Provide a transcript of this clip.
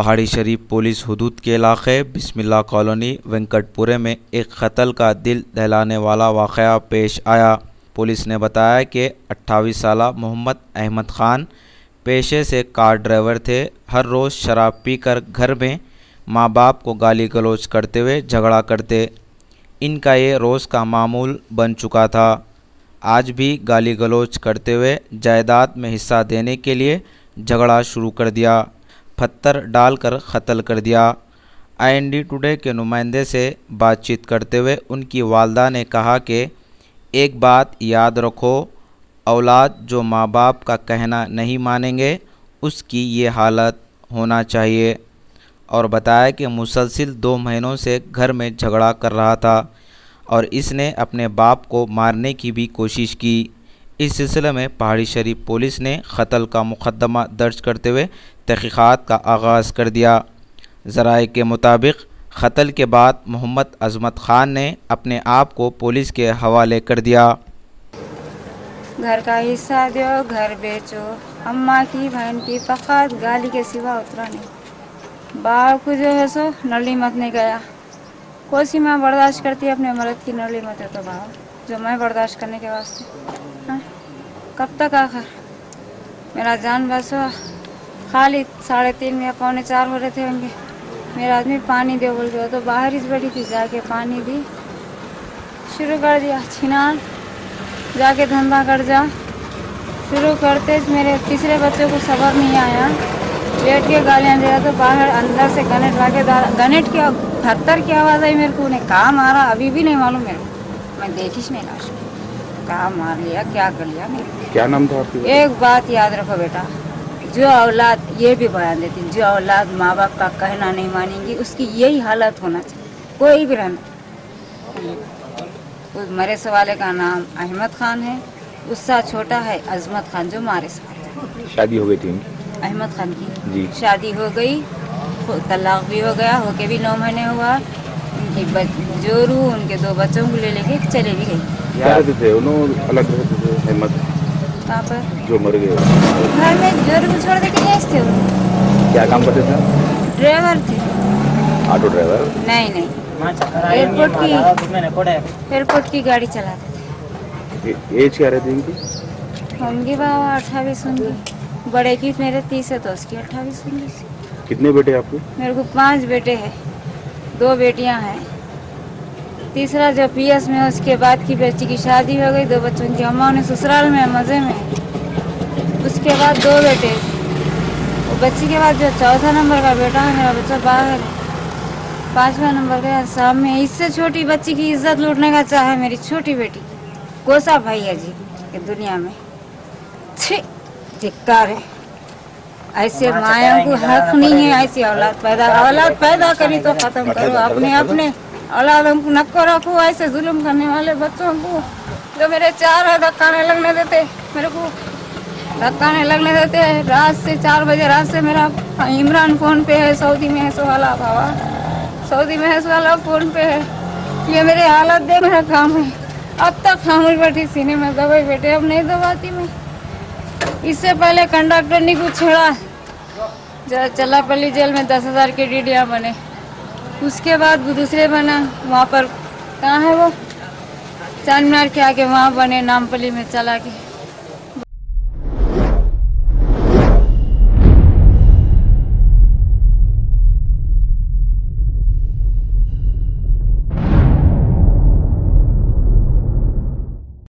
पहाड़ी शरीफ पुलिस हुदूद के इलाके बिस्मिल्लाह कॉलोनी वेंकटपुरे में एक कत्ल का दिल दहलाने वाला वाक़या पेश आया। पुलिस ने बताया कि 28 साल मोहम्मद अहमद ख़ान पेशे से कार ड्राइवर थे। हर रोज़ शराब पीकर घर में माँ बाप को गाली गलौज करते हुए झगड़ा करते। इनका ये रोज़ का मामूल बन चुका था। आज भी गाली गलौज करते हुए जायदाद में हिस्सा देने के लिए झगड़ा शुरू कर दिया, पत्थर डालकर कत्ल कर दिया। IND टुडे के नुमाइंदे से बातचीत करते हुए उनकी वालदा ने कहा कि एक बात याद रखो, औलाद जो माँ बाप का कहना नहीं मानेंगे उसकी ये हालत होना चाहिए। और बताया कि मुसलसिल 2 महीनों से घर में झगड़ा कर रहा था और इसने अपने बाप को मारने की भी कोशिश की। इस सिलसिले में पहाड़ी शरीफ पुलिस ने कत्ल का मुकदमा दर्ज करते हुए तहक़ीक़ात का आगाज़ कर दिया। ज़राए के मुताबिक कत्ल के बाद मोहम्मद अज़मत ख़ान ने अपने आप को पुलिस के हवाले कर दिया। घर का हिस्सा दो, घर बेचो, अम्मा की बहन की फ़क़त गाली के सिवा उतरा नहीं। बाप को जो है सो नली मत नहीं गया। कोसी माँ बर्दाश्त करती है अपने मर्द की नली मत है तो बाप जो मैं बर्दाश्त करने के वास्ते, हाँ कब तक आखिर मेरा जान बस हुआ। खाली 3:30 या 3:45 हो रहे थे होंगे। मेरा आदमी पानी दे बोल गया तो बाहर ही बैठी थी, जाके पानी दी, शुरू कर दिया छिनान, जाके धंधा कर जा शुरू करते। मेरे तीसरे बच्चे को सब्र नहीं आया, लेट के गालियाँ दे रहा तो बाहर अंदर से गनेट लाके गनेट की पत्थर की आवाज़ आई। मेरे को उन्हें कहाँ मारा अभी भी नहीं मालूम मेरे को, मैं देखी नहीं लाश कहाँ मार लिया क्या कर लिया। मेरे क्या नाम था आपकी? एक बात याद रखो बेटा, जो औलाद ये भी बयान देती, जो औलाद माँ बाप का कहना नहीं मानेंगी उसकी यही हालत होना चाहिए। कोई भी रहना। उस मरे सवाले का नाम अहमद ख़ान है, उससे छोटा है अज़मत ख़ान जो मारे सवाले। शादी हो गई थी उनकी? अहमद ख़ान की जी शादी हो गई, तलाक भी हो गया, होके भी 9 महीने हुआ। उनकी जोरू उनके 2 बच्चों को ले लेके चले भी गई। क्या रहते थे उन्होंने? अलग रहते थे अहमद? कहाँ पर? जो मर गए घर में जोरू को छोड़ दे के गए थे। क्या काम करते थे? ड्राइवर थे। Auto driver? नहीं, एयरपोर्ट की गाड़ी चलाते थे। एज क्या रहती इनकी? होंगी बाबा 28 होंगी। बड़े की मेरे 30 है तो उसकी 28 होंगी। कितने बेटे आपके? मेरे को 5 बेटे हैं, 2 बेटियां हैं। तीसरा जो PS में उसके बाद की बेटी की शादी हो गई, 2 बच्चों की अम्मा ने ससुराल में मज़े में। उसके बाद 2 बेटे, बच्ची के बाद जो 4था नंबर का बेटा है मेरा बच्चा बाहर है। 5वां नंबर का सामने। इससे छोटी बच्ची की इज्जत लूटने का चाह है मेरी छोटी बेटी। कोसा भाई है जी कि दुनिया में धिक्कार है। ऐसे माया को हक नहीं है। ऐसी औलाद पैदा करी तो ख़त्म करो। अपने औलाद हमको नको रखो। ऐसे जुल्म करने वाले बच्चों को जो मेरे 4 धक्का नहीं लगने देते, मेरे को धक्का नहीं लगने देते। रात से 4 बजे रात से मेरा इमरान फ़ोन पे है, सऊदी में है, वाला बाबा सऊदी में है, वाला फ़ोन पे है। ये मेरे हालत दे मेरा काम है। अब तक खामोश बैठी सीने में दवाई बेटे, अब नहीं दबाती मैं। इससे पहले कंडक्टर ने कुछ छेड़ा, चल्लापल्ली जेल में 10,000 के DDA बने। उसके बाद दूसरे बना वहाँ पर, कहाँ है वो, चांद मीनार के आगे वहाँ बने, नामपल्ली में चला के।